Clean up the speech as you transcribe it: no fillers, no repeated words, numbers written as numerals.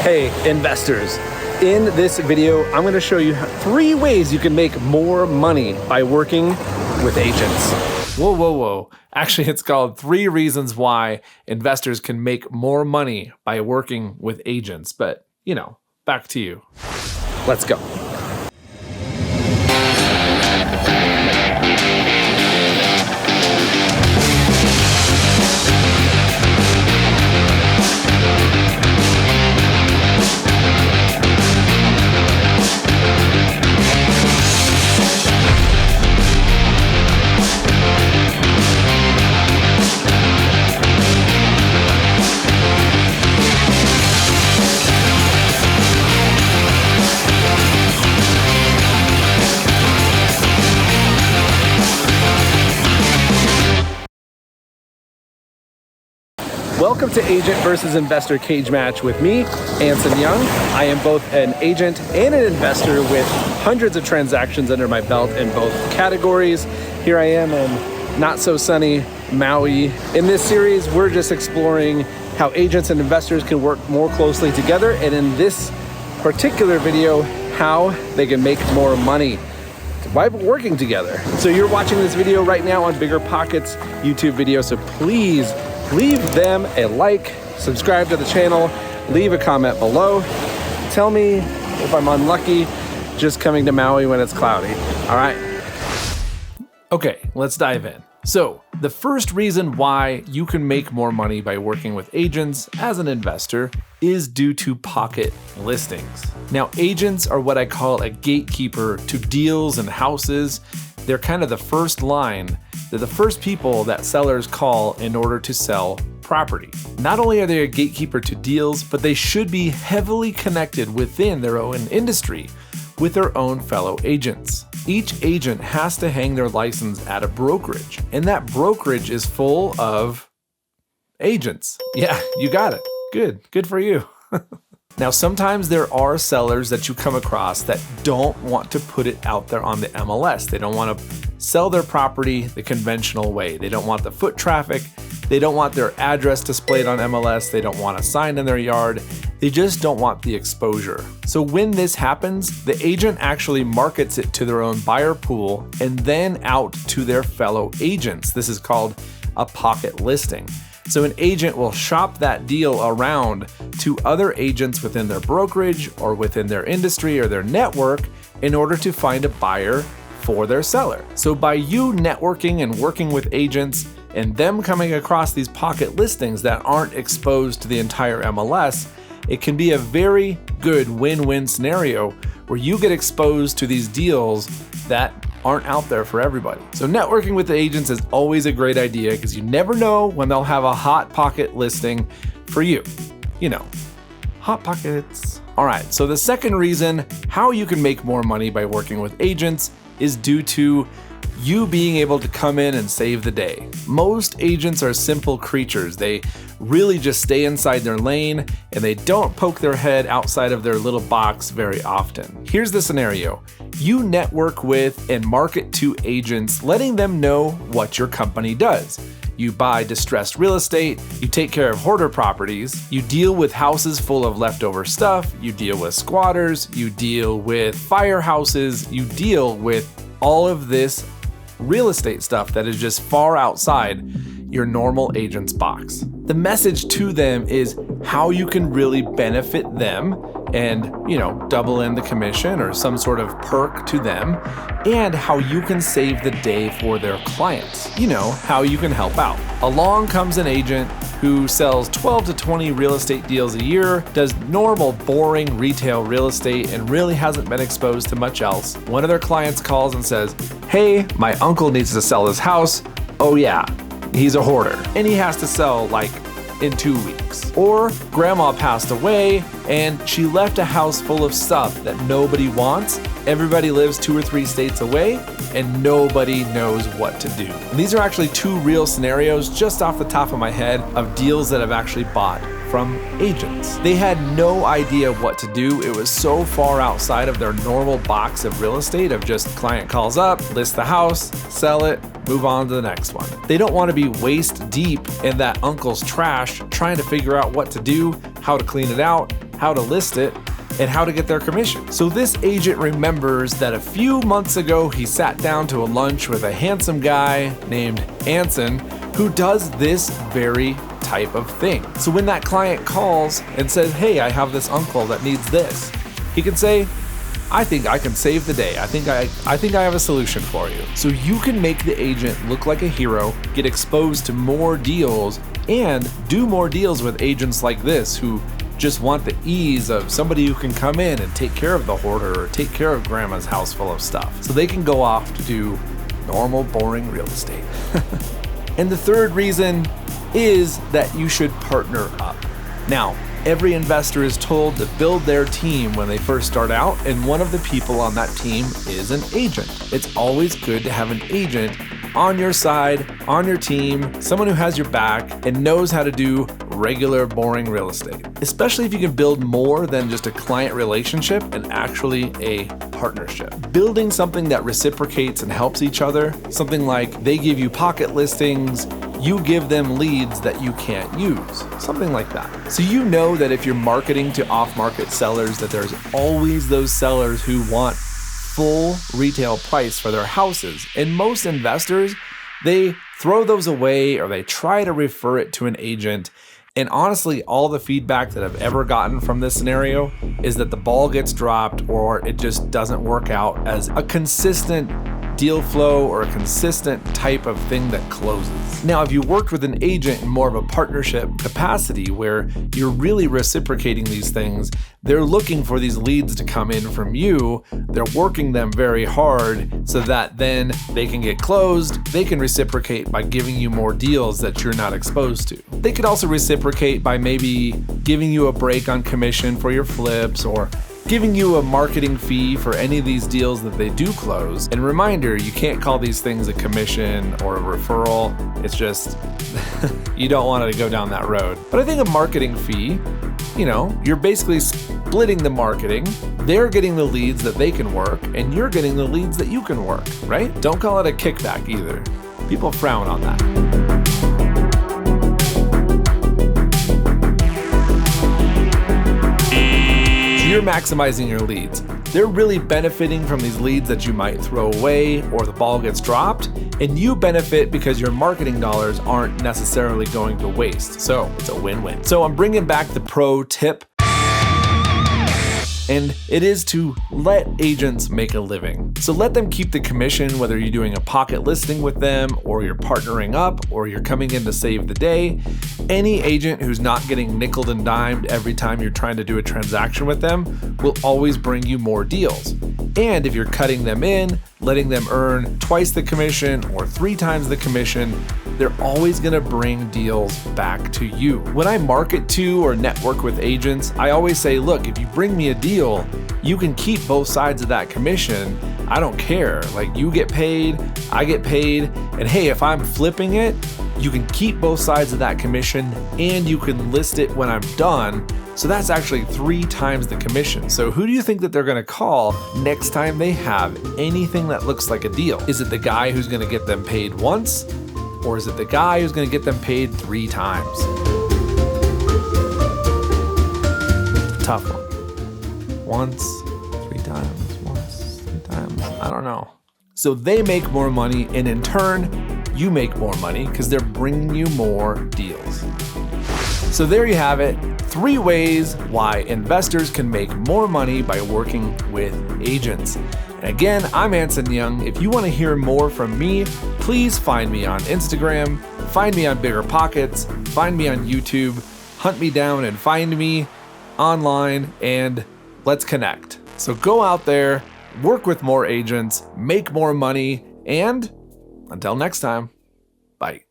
Hey, investors. In this video, I'm going to show you 3 ways you can make more money by working with agents. Whoa. Actually, it's called 3 reasons why investors can make more money by working with agents. But, back to you. Let's go. Welcome to Agent versus Investor Cage Match with me, Anson Young. I am both an agent and an investor with hundreds of transactions under my belt in both categories. Here I am in not so sunny Maui. In this series, we're just exploring how agents and investors can work more closely together, and in this particular video, how they can make more money by working together. So you're watching this video right now on BiggerPockets YouTube video, so please leave them a like, subscribe to the channel, leave a comment below. Tell me if I'm unlucky just coming to Maui when it's cloudy. All right. Okay, let's dive in. So the first reason why you can make more money by working with agents as an investor is due to pocket listings. Now, agents are what I call a gatekeeper to deals and houses. They're kind of the first line. They're the first people that sellers call in order to sell property. Not only are they a gatekeeper to deals, but they should be heavily connected within their own industry with their own fellow agents. Each agent has to hang their license at a brokerage, and that brokerage is full of agents. Yeah, you got it. Good for you. Now, sometimes there are sellers that you come across that don't want to put it out there on the MLS. They don't want to sell their property the conventional way. They don't want the foot traffic. They don't want their address displayed on MLS. They don't want a sign in their yard. They just don't want the exposure. So when this happens, the agent actually markets it to their own buyer pool and then out to their fellow agents. This is called a pocket listing. So an agent will shop that deal around to other agents within their brokerage or within their industry or their network in order to find a buyer for their seller. So by you networking and working with agents and them coming across these pocket listings that aren't exposed to the entire MLS, it can be a very good win-win scenario where you get exposed to these deals that aren't out there for everybody. So networking with the agents is always a great idea because you never know when they'll have a hot pocket listing for you. Hot pockets. All right, so the second reason how you can make more money by working with agents is due to you being able to come in and save the day. Most agents are simple creatures. They really just stay inside their lane and they don't poke their head outside of their little box very often. Here's the scenario. You network with and market to agents, letting them know what your company does. You buy distressed real estate, you take care of hoarder properties, you deal with houses full of leftover stuff, you deal with squatters, you deal with firehouses, you deal with all of this real estate stuff that is just far outside your normal agent's box. The message to them is how you can really benefit them and, double in the commission or some sort of perk to them, and how you can save the day for their clients. How you can help out. Along comes an agent who sells 12 to 20 real estate deals a year, does normal, boring retail real estate, and really hasn't been exposed to much else. One of their clients calls and says, "Hey, my uncle needs to sell his house. Oh yeah, he's a hoarder, and he has to sell in 2 weeks." Or grandma passed away and she left a house full of stuff that nobody wants. Everybody lives 2 or 3 states away and nobody knows what to do. And these are actually 2 real scenarios just off the top of my head of deals that I've actually bought from agents. They had no idea what to do. It was so far outside of their normal box of real estate of just client calls up, list the house, sell it, move on to the next one. They don't want to be waist deep in that uncle's trash trying to figure out what to do, how to clean it out, how to list it, and how to get their commission. So this agent remembers that a few months ago he sat down to a lunch with a handsome guy named Anson who does this very type of thing. So when that client calls and says, hey, I have this uncle that needs this, he can say, I think I can save the day. I think I have a solution for you. So you can make the agent look like a hero, get exposed to more deals, and do more deals with agents like this who just want the ease of somebody who can come in and take care of the hoarder or take care of grandma's house full of stuff. So they can go off to do normal, boring real estate. And the third reason is that you should partner up. Now, every investor is told to build their team when they first start out, and one of the people on that team is an agent. It's always good to have an agent on your side, on your team, someone who has your back and knows how to do regular, boring real estate. Especially if you can build more than just a client relationship and actually a partnership. Building something that reciprocates and helps each other, something like they give you pocket listings, you give them leads that you can't use, something like that. So you know that if you're marketing to off-market sellers, that there's always those sellers who want full retail price for their houses. And most investors, they throw those away or they try to refer it to an agent. And honestly, all the feedback that I've ever gotten from this scenario is that the ball gets dropped or it just doesn't work out as a consistent deal flow or a consistent type of thing that closes. Now, if you worked with an agent in more of a partnership capacity where you're really reciprocating these things, they're looking for these leads to come in from you, they're working them very hard so that then they can get closed, they can reciprocate by giving you more deals that you're not exposed to. They could also reciprocate by maybe giving you a break on commission for your flips or giving you a marketing fee for any of these deals that they do close. And reminder, you can't call these things a commission or a referral. It's just, you don't want to go down that road. But I think a marketing fee, you're basically splitting the marketing. They're getting the leads that they can work, and you're getting the leads that you can work, right? Don't call it a kickback either. People frown on that. You're maximizing your leads. They're really benefiting from these leads that you might throw away or the ball gets dropped, and you benefit because your marketing dollars aren't necessarily going to waste. So it's a win-win. So I'm bringing back the pro tip, and it is to let agents make a living. So let them keep the commission, whether you're doing a pocket listing with them or you're partnering up or you're coming in to save the day. Any agent who's not getting nickeled and dimed every time you're trying to do a transaction with them will always bring you more deals. And if you're cutting them in, letting them earn twice the commission or 3 times the commission, they're always gonna bring deals back to you. When I market to or network with agents, I always say, look, if you bring me a deal, you can keep both sides of that commission. I don't care. Like, you get paid, I get paid, and hey, if I'm flipping it, you can keep both sides of that commission and you can list it when I'm done. So that's actually 3 times the commission. So who do you think that they're gonna call next time they have anything that looks like a deal? Is it the guy who's gonna get them paid once? Or is it the guy who's gonna get them paid 3 times? Tough one. Once, 3 times, once, 3 times, I don't know. So they make more money, and in turn, you make more money because they're bringing you more deals. So there you have it, 3 ways why investors can make more money by working with agents. And again, I'm Anson Young. If you want to hear more from me, please find me on Instagram, find me on BiggerPockets, find me on YouTube, hunt me down and find me online, and let's connect. So go out there, work with more agents, make more money, and until next time, bye.